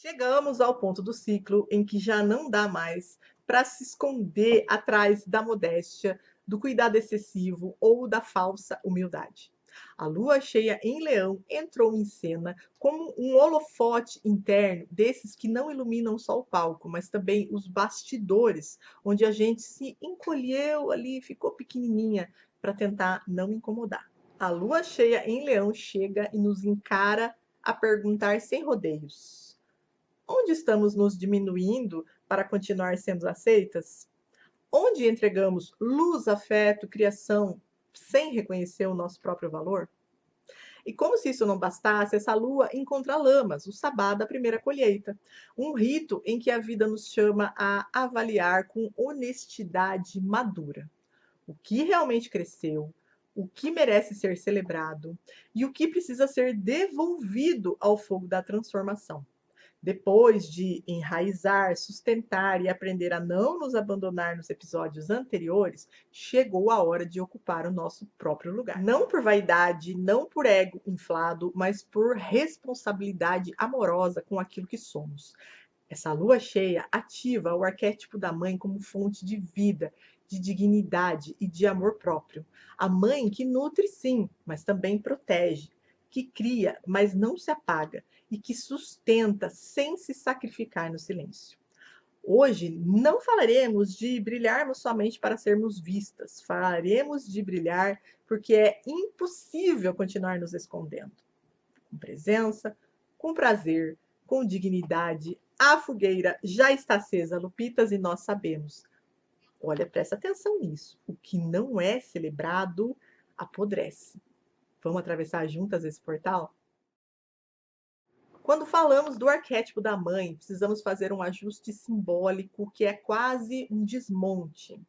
Chegamos ao ponto do ciclo em que já não dá mais para se esconder atrás da modéstia, do cuidado excessivo ou da falsa humildade. A lua cheia em Leão entrou em cena como um holofote interno desses que não iluminam só o palco, mas também os bastidores, onde a gente se encolheu ali, ficou pequenininha para tentar não incomodar. A lua cheia em Leão chega e nos encara a perguntar sem rodeios: onde estamos nos diminuindo para continuar sendo aceitas? Onde entregamos luz, afeto, criação sem reconhecer o nosso próprio valor? E como se isso não bastasse, essa lua encontra lamas, o sabá da primeira colheita, um rito em que a vida nos chama a avaliar com honestidade madura o que realmente cresceu, o que merece ser celebrado e o que precisa ser devolvido ao fogo da transformação. Depois de enraizar, sustentar e aprender a não nos abandonar nos episódios anteriores, chegou a hora de ocupar o nosso próprio lugar. Não por vaidade, não por ego inflado, mas por responsabilidade amorosa com aquilo que somos. Essa lua cheia ativa o arquétipo da mãe como fonte de vida, de dignidade e de amor próprio. A mãe que nutre, sim, mas também protege, que cria, mas não se apaga, e que sustenta sem se sacrificar no silêncio. Hoje não falaremos de brilharmos somente para sermos vistas, falaremos de brilhar porque é impossível continuar nos escondendo. Com presença, com prazer, com dignidade, a fogueira já está acesa, Lupitas, e nós sabemos. Olha, presta atenção nisso. O que não é celebrado apodrece. Vamos atravessar juntas esse portal? Quando falamos do arquétipo da mãe, precisamos fazer um ajuste simbólico que é quase um desmonte.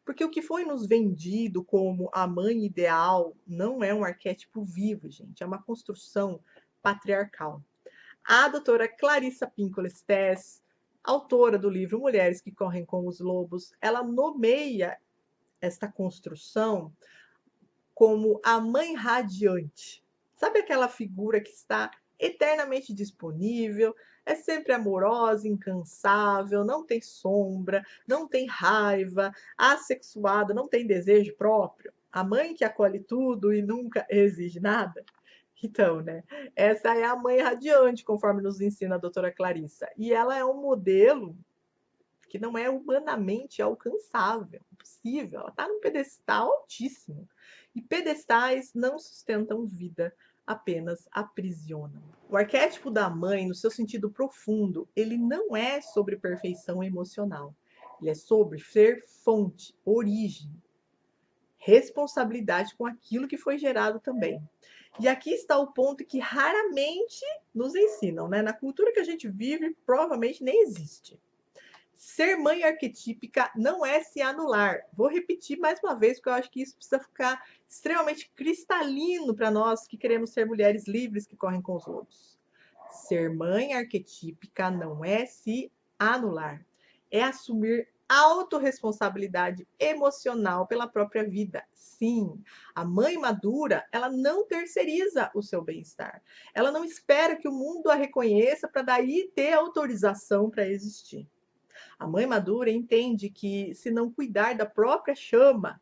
Porque o que foi nos vendido como a mãe ideal não é um arquétipo vivo, gente, é uma construção patriarcal. A doutora Clarissa Pinkola Estés, autora do livro Mulheres que Correm com os Lobos, ela nomeia esta construção como a mãe radiante. Sabe aquela figura que está eternamente disponível, é sempre amorosa, incansável, não tem sombra, não tem raiva, assexuada, não tem desejo próprio? A mãe que acolhe tudo e nunca exige nada? Então, né? Essa é a mãe radiante, conforme nos ensina a doutora Clarissa. E ela é um modelo que não é humanamente alcançável, impossível. Ela está num pedestal altíssimo. E pedestais não sustentam vida, apenas aprisionam. O arquétipo da mãe, no seu sentido profundo, ele não é sobre perfeição emocional. Ele é sobre ser fonte, origem, responsabilidade com aquilo que foi gerado também. E aqui está o ponto que raramente nos ensinam, né? Na cultura que a gente vive, provavelmente nem existe. Ser mãe arquetípica não é se anular. Vou repetir mais uma vez, porque eu acho que isso precisa ficar extremamente cristalino para nós que queremos ser mulheres livres que correm com os lobos. Ser mãe arquetípica não é se anular, é assumir autorresponsabilidade emocional pela própria vida. Sim, a mãe madura, ela não terceiriza o seu bem-estar. Ela não espera que o mundo a reconheça para daí ter autorização para existir. A mãe madura entende que, se não cuidar da própria chama,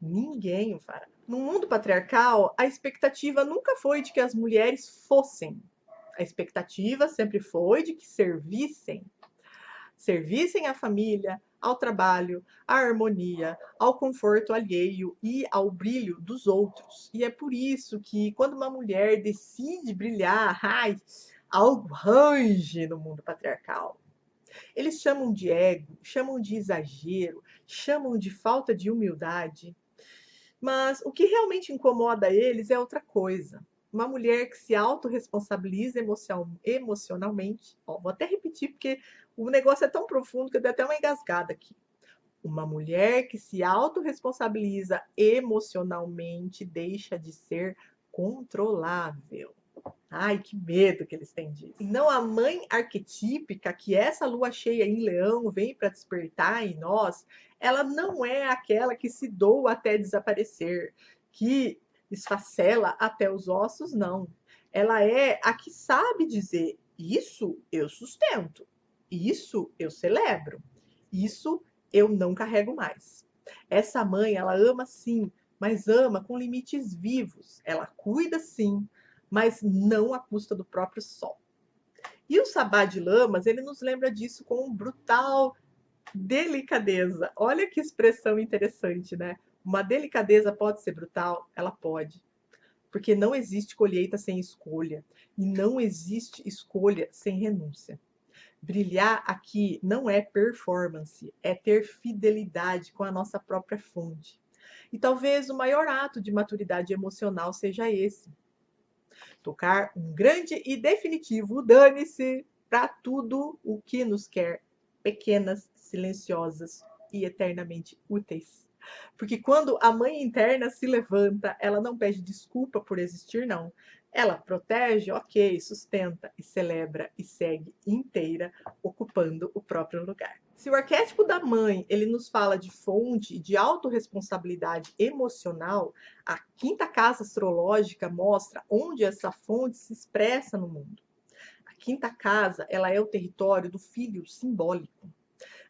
ninguém o fará. No mundo patriarcal, a expectativa nunca foi de que as mulheres fossem. A expectativa sempre foi de que servissem à família, ao trabalho, à harmonia, ao conforto alheio e ao brilho dos outros. E é por isso que, quando uma mulher decide brilhar, algo range no mundo patriarcal. Eles chamam de ego, chamam de exagero, chamam de falta de humildade. Mas o que realmente incomoda eles é outra coisa. Uma mulher que se autorresponsabiliza emocionalmente. Ó, vou até repetir, porque o negócio é tão profundo que eu dei até uma engasgada aqui. Uma mulher que se autorresponsabiliza emocionalmente deixa de ser controlável. Ai, que medo que eles têm disso. E não a mãe arquetípica que essa lua cheia em Leão vem para despertar em nós, ela não é aquela que se doa até desaparecer, que esfacela até os ossos, não. Ela é a que sabe dizer: Isso eu sustento. Isso eu celebro. Isso eu não carrego mais. Essa mãe, ela ama sim, mas ama com limites vivos. Ela cuida sim, mas não à custa do próprio sol. E o Sabá de Lamas, ele nos lembra disso com brutal delicadeza. Olha que expressão interessante, né? Uma delicadeza pode ser brutal? Ela pode. Porque não existe colheita sem escolha. E não existe escolha sem renúncia. Brilhar aqui não é performance, é ter fidelidade com a nossa própria fonte. E talvez o maior ato de maturidade emocional seja esse: tocar um grande e definitivo dane-se para tudo o que nos quer, pequenas, silenciosas e eternamente úteis. Porque quando a mãe interna se levanta, ela não pede desculpa por existir, não. Ela protege, ok, sustenta e celebra e segue inteira, ocupando o próprio lugar. Se o arquétipo da mãe ele nos fala de fonte e de autorresponsabilidade emocional, a quinta casa astrológica mostra onde essa fonte se expressa no mundo. A quinta casa ela é o território do filho simbólico.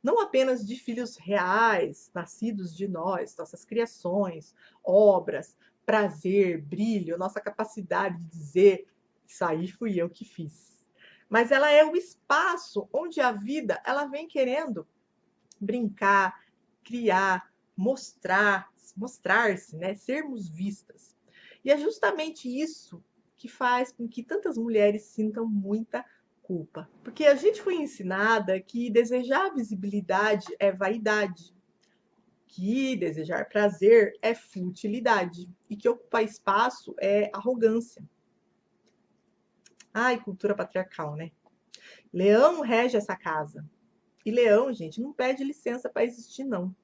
Não apenas de filhos reais, nascidos de nós, nossas criações, obras, prazer, brilho, nossa capacidade de dizer, isso aí fui eu que fiz. Mas ela é o espaço onde a vida ela vem querendo brincar, criar, mostrar-se, né? Sermos vistas. E é justamente isso que faz com que tantas mulheres sintam muita culpa. Porque a gente foi ensinada que desejar visibilidade é vaidade, que desejar prazer é futilidade e que ocupar espaço é arrogância. Ai, cultura patriarcal, né? Leão rege essa casa. E Leão, gente, não pede licença para existir, não.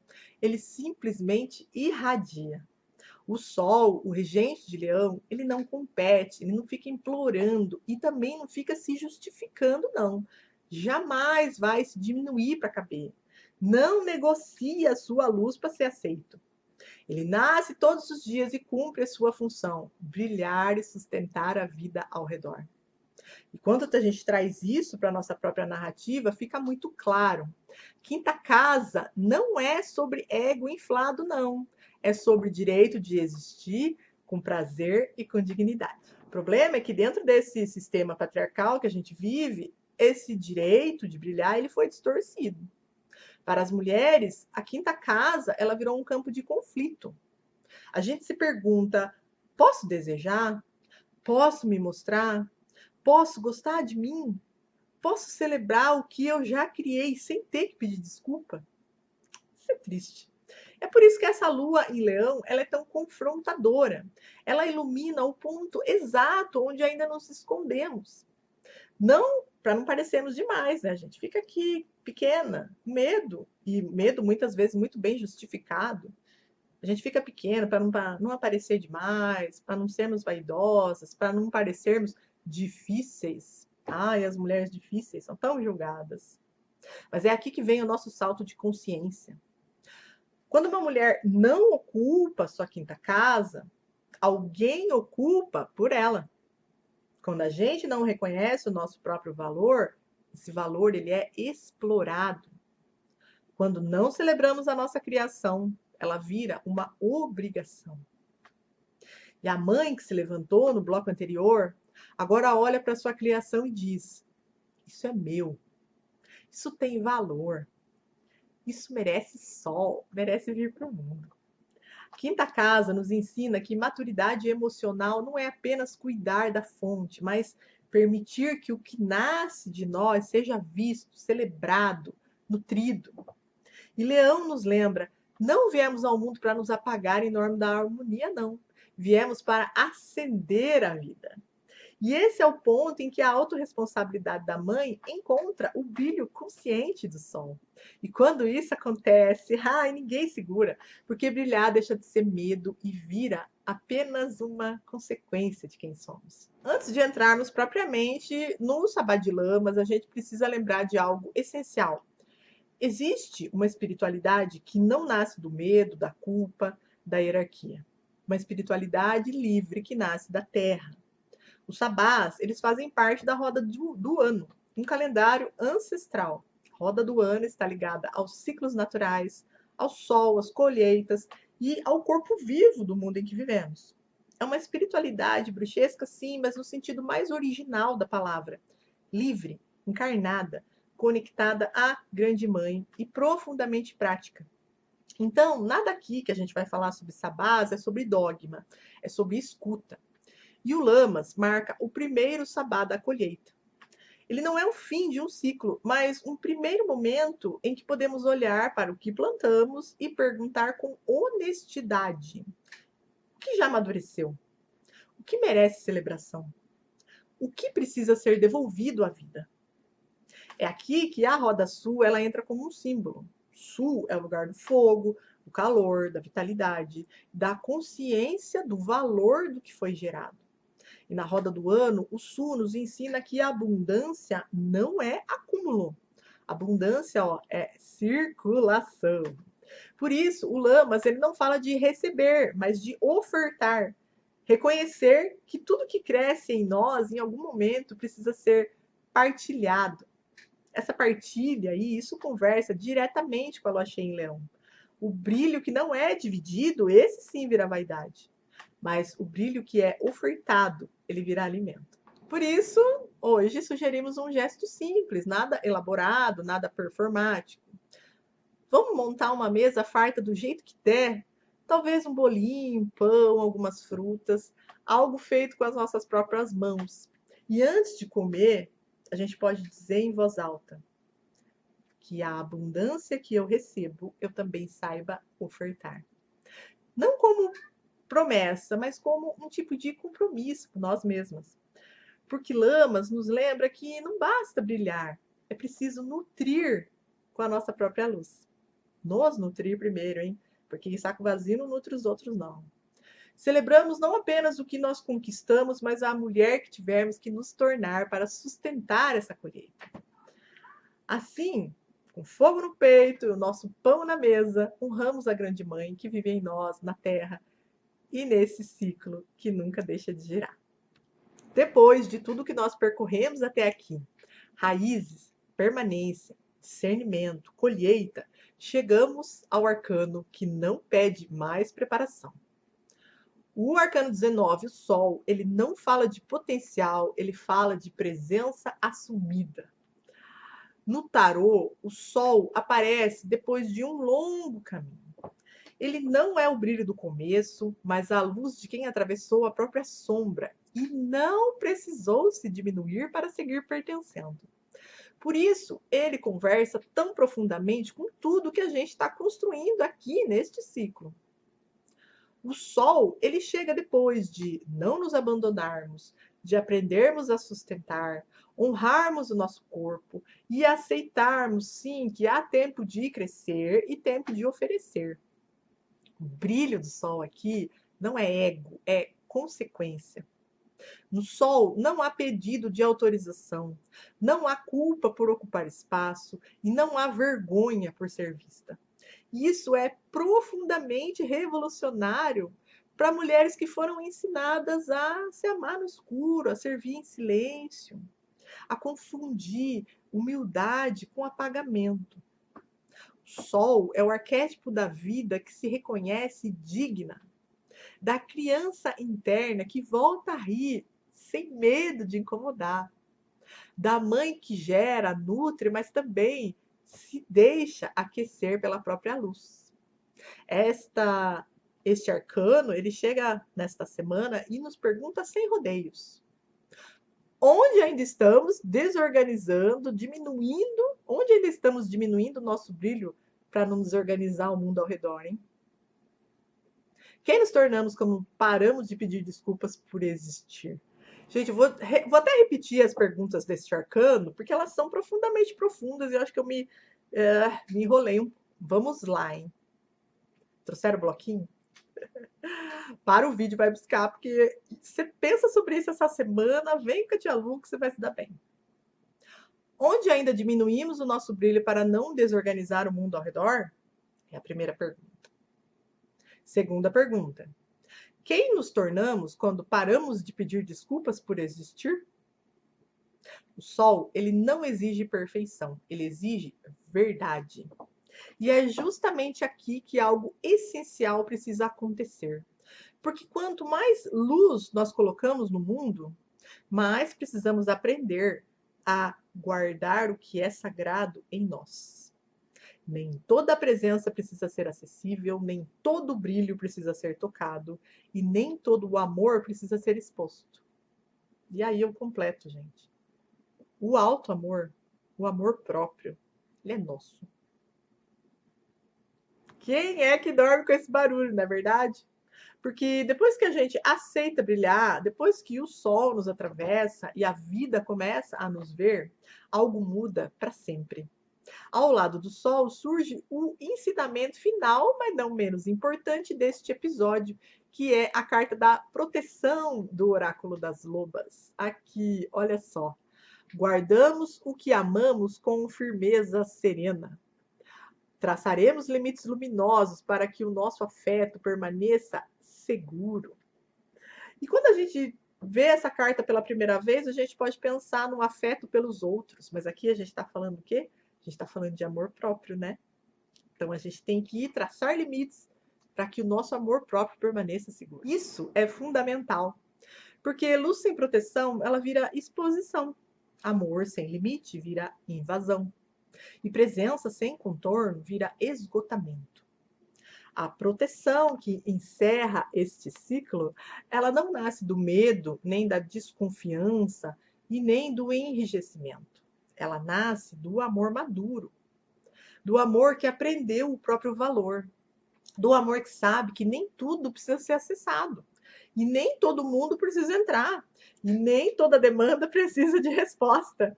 Ele simplesmente irradia. O Sol, o regente de Leão, ele não compete, ele não fica implorando e também não fica se justificando, não. Jamais vai se diminuir para caber. Não negocia a sua luz para ser aceito. Ele nasce todos os dias e cumpre a sua função: brilhar e sustentar a vida ao redor. E quando a gente traz isso para a nossa própria narrativa, fica muito claro. Quinta casa não é sobre ego inflado, não. É sobre direito de existir com prazer e com dignidade. O problema é que dentro desse sistema patriarcal que a gente vive, esse direito de brilhar ele foi distorcido. Para as mulheres, a quinta casa ela virou um campo de conflito. A gente se pergunta: posso desejar? Posso me mostrar? Posso gostar de mim? Posso celebrar o que eu já criei sem ter que pedir desculpa? Isso é triste. É por isso que essa lua em Leão, ela é tão confrontadora. Ela ilumina o ponto exato onde ainda nos escondemos. Não para não parecermos demais, né? A gente fica aqui pequena, medo, e medo muitas vezes muito bem justificado. A gente fica pequena para não aparecer demais, para não sermos vaidosas, para não parecermos difíceis. Ai, as mulheres difíceis são tão julgadas. Mas é aqui que vem o nosso salto de consciência. Quando uma mulher não ocupa sua quinta casa, alguém ocupa por ela. Quando a gente não reconhece o nosso próprio valor, esse valor ele é explorado. Quando não celebramos a nossa criação, ela vira uma obrigação. E a mãe que se levantou no bloco anterior, agora olha para sua criação e diz: isso é meu, isso tem valor, isso merece sol, merece vir para o mundo. A quinta casa nos ensina que maturidade emocional não é apenas cuidar da fonte, mas permitir que o que nasce de nós seja visto, celebrado, nutrido. E Leão nos lembra: não viemos ao mundo para nos apagar em nome da harmonia, não. Viemos para acender a vida. E esse é o ponto em que a autorresponsabilidade da mãe encontra o brilho consciente do sol. E quando isso acontece, ninguém segura, porque brilhar deixa de ser medo e vira apenas uma consequência de quem somos. Antes de entrarmos propriamente no Sabá de Lamas, a gente precisa lembrar de algo essencial. Existe uma espiritualidade que não nasce do medo, da culpa, da hierarquia. Uma espiritualidade livre que nasce da terra. Os sabás, eles fazem parte da roda do ano, um calendário ancestral. A roda do ano está ligada aos ciclos naturais, ao sol, às colheitas e ao corpo vivo do mundo em que vivemos. É uma espiritualidade bruxesca, sim, mas no sentido mais original da palavra. Livre, encarnada, conectada à Grande Mãe e profundamente prática. Então, nada aqui que a gente vai falar sobre sabás é sobre dogma, é sobre escuta. E o Lamas marca o primeiro sabá da colheita. Ele não é o fim de um ciclo, mas um primeiro momento em que podemos olhar para o que plantamos e perguntar com honestidade: o que já amadureceu? O que merece celebração? O que precisa ser devolvido à vida? É aqui que a Roda Sul ela entra como um símbolo. Sul é o lugar do fogo, do calor, da vitalidade, da consciência do valor do que foi gerado. E na roda do ano, o Sul nos ensina que a abundância não é acúmulo. Abundância, ó, é circulação. Por isso, o Lamas ele não fala de receber, mas de ofertar. Reconhecer que tudo que cresce em nós, em algum momento, precisa ser partilhado. Essa partilha aí, isso conversa diretamente com a lua cheia em Leão. O brilho que não é dividido, esse sim vira vaidade. Mas o brilho que é ofertado, ele vira alimento. Por isso, hoje sugerimos um gesto simples, nada elaborado, nada performático. Vamos montar uma mesa farta do jeito que der? Talvez um bolinho, um pão, algumas frutas, algo feito com as nossas próprias mãos. E antes de comer, a gente pode dizer em voz alta que a abundância que eu recebo, eu também saiba ofertar. Não como promessa, mas como um tipo de compromisso com nós mesmas. Porque Lamas nos lembra que não basta brilhar, é preciso nutrir com a nossa própria luz. Nos nutrir primeiro, hein? Porque saco vazio não nutre os outros, não. Celebramos não apenas o que nós conquistamos, mas a mulher que tivermos que nos tornar para sustentar essa colheita. Assim, com fogo no peito e o nosso pão na mesa, honramos a Grande Mãe que vive em nós, na terra, e nesse ciclo que nunca deixa de girar. Depois de tudo que nós percorremos até aqui, raízes, permanência, discernimento, colheita, chegamos ao arcano que não pede mais preparação. O arcano 19, o Sol, ele não fala de potencial, ele fala de presença assumida. No tarô, o Sol aparece depois de um longo caminho. Ele não é o brilho do começo, mas a luz de quem atravessou a própria sombra e não precisou se diminuir para seguir pertencendo. Por isso, ele conversa tão profundamente com tudo que a gente está construindo aqui neste ciclo. O Sol, ele chega depois de não nos abandonarmos, de aprendermos a sustentar, honrarmos o nosso corpo e aceitarmos, sim, que há tempo de crescer e tempo de oferecer. O brilho do Sol aqui não é ego, é consequência. No Sol não há pedido de autorização, não há culpa por ocupar espaço e não há vergonha por ser vista. Isso é profundamente revolucionário para mulheres que foram ensinadas a se amar no escuro, a servir em silêncio, a confundir humildade com apagamento. O Sol é o arquétipo da vida que se reconhece digna, da criança interna que volta a rir sem medo de incomodar, da mãe que gera, nutre, mas também se deixa aquecer pela própria luz. Este arcano, ele chega nesta semana e nos pergunta sem rodeios. Onde ainda estamos desorganizando, diminuindo, onde ainda estamos diminuindo o nosso brilho para não desorganizar o mundo ao redor, hein? Quem nos tornamos quando paramos de pedir desculpas por existir? Gente, eu vou até repetir as perguntas deste arcano, porque elas são profundamente profundas e eu acho que eu me enrolei um. Vamos lá, hein? Trouxeram o bloquinho? Para o vídeo, vai buscar, porque você pensa sobre isso essa semana, vem com a tia Lu que você vai se dar bem. Onde ainda diminuímos o nosso brilho para não desorganizar o mundo ao redor? É a primeira pergunta. Segunda pergunta. Quem nos tornamos quando paramos de pedir desculpas por existir? O sol, ele não exige perfeição, ele exige verdade. E é justamente aqui que algo essencial precisa acontecer. Porque quanto mais luz nós colocamos no mundo, mais precisamos aprender a guardar o que é sagrado em nós. Nem toda presença precisa ser acessível, nem todo brilho precisa ser tocado, e nem todo o amor precisa ser exposto. E aí eu completo, gente. O alto amor, o amor próprio, ele é nosso. Quem é que dorme com esse barulho, não é verdade? Porque depois que a gente aceita brilhar, depois que o sol nos atravessa e a vida começa a nos ver, algo muda para sempre. Ao lado do sol surge o ensinamento final, mas não menos importante, deste episódio, que é a carta da proteção do Oráculo das Lobas. Aqui, olha só. Guardamos o que amamos com firmeza serena. Traçaremos limites luminosos para que o nosso afeto permaneça seguro. E quando a gente vê essa carta pela primeira vez, a gente pode pensar no afeto pelos outros. Mas aqui a gente está falando o quê? A gente está falando de amor próprio, né? Então a gente tem que traçar limites para que o nosso amor próprio permaneça seguro. Isso é fundamental, porque luz sem proteção, ela vira exposição. Amor sem limite vira invasão. E presença sem contorno vira esgotamento. A proteção que encerra este ciclo, ela não nasce do medo, nem da desconfiança e nem do enrijecimento. Ela nasce do amor maduro, do amor que aprendeu o próprio valor, do amor que sabe que nem tudo precisa ser acessado, e nem todo mundo precisa entrar, e nem toda demanda precisa de resposta.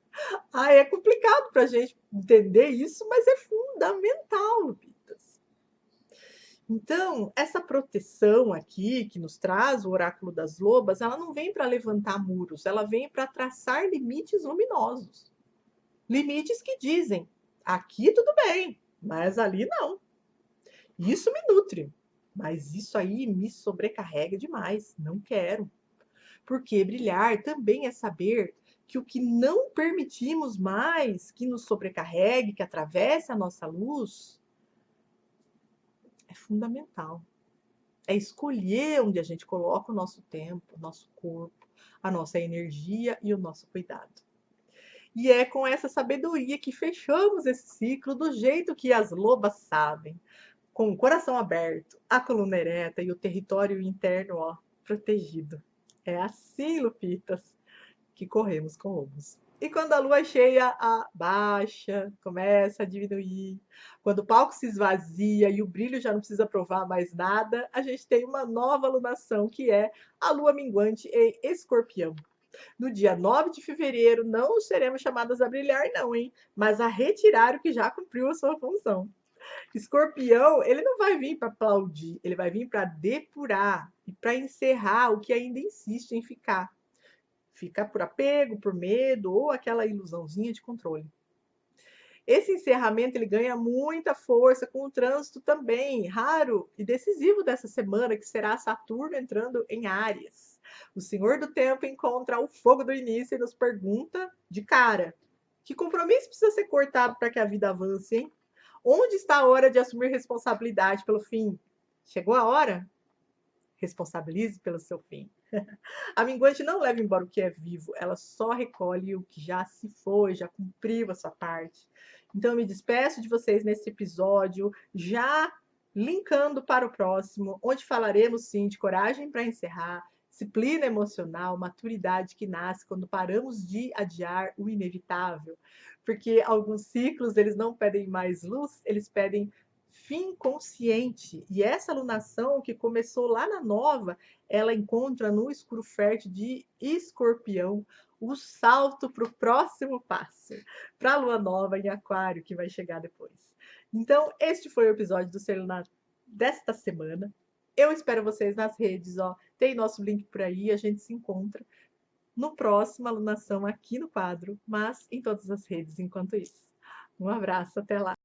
É complicado para a gente entender isso, mas é fundamental, Lupitas. Então, essa proteção aqui que nos traz o Oráculo das Lobas, ela não vem para levantar muros, ela vem para traçar limites luminosos. Limites que dizem, aqui tudo bem, mas ali não. Isso me nutre, mas isso aí me sobrecarrega demais, não quero. Porque brilhar também é saber que o que não permitimos mais que nos sobrecarregue, que atravesse a nossa luz, é fundamental. É escolher onde a gente coloca o nosso tempo, o nosso corpo, a nossa energia e o nosso cuidado. E é com essa sabedoria que fechamos esse ciclo do jeito que as lobas sabem, com o coração aberto, a coluna ereta e o território interno, ó, protegido. É assim, Lupitas, que corremos com lobos. E quando a lua cheia abaixa, começa a diminuir, quando o palco se esvazia e o brilho já não precisa provar mais nada, a gente tem uma nova alunação, que é a lua minguante em Escorpião. No dia 9 de fevereiro, não seremos chamadas a brilhar, não, hein? Mas a retirar o que já cumpriu a sua função. Escorpião, ele não vai vir para aplaudir, ele vai vir para depurar e para encerrar o que ainda insiste em ficar. Fica por apego, por medo ou aquela ilusãozinha de controle. Esse encerramento ele ganha muita força com o trânsito também raro e decisivo dessa semana, que será Saturno entrando em Áries. O Senhor do Tempo encontra o fogo do início e nos pergunta de cara: que compromisso precisa ser cortado para que a vida avance, hein? Onde está a hora de assumir responsabilidade pelo fim? Chegou a hora? Responsabilize pelo seu fim. A minguante não leva embora o que é vivo, ela só recolhe o que já se foi, já cumpriu a sua parte. Então, eu me despeço de vocês nesse episódio, já linkando para o próximo, onde falaremos sim de coragem para encerrar, disciplina emocional, maturidade que nasce quando paramos de adiar o inevitável. Porque alguns ciclos, eles não pedem mais luz, eles pedem fim consciente. E essa alunação que começou lá na nova, ela encontra no escuro fértil de Escorpião o salto para o próximo passo, para a lua nova em Aquário, que vai chegar depois. Então, este foi o episódio do Ser Lunar desta semana. Eu espero vocês nas redes, ó. Tem nosso link por aí, a gente se encontra no próximo alunação aqui no quadro, mas em todas as redes enquanto isso. Um abraço, até lá!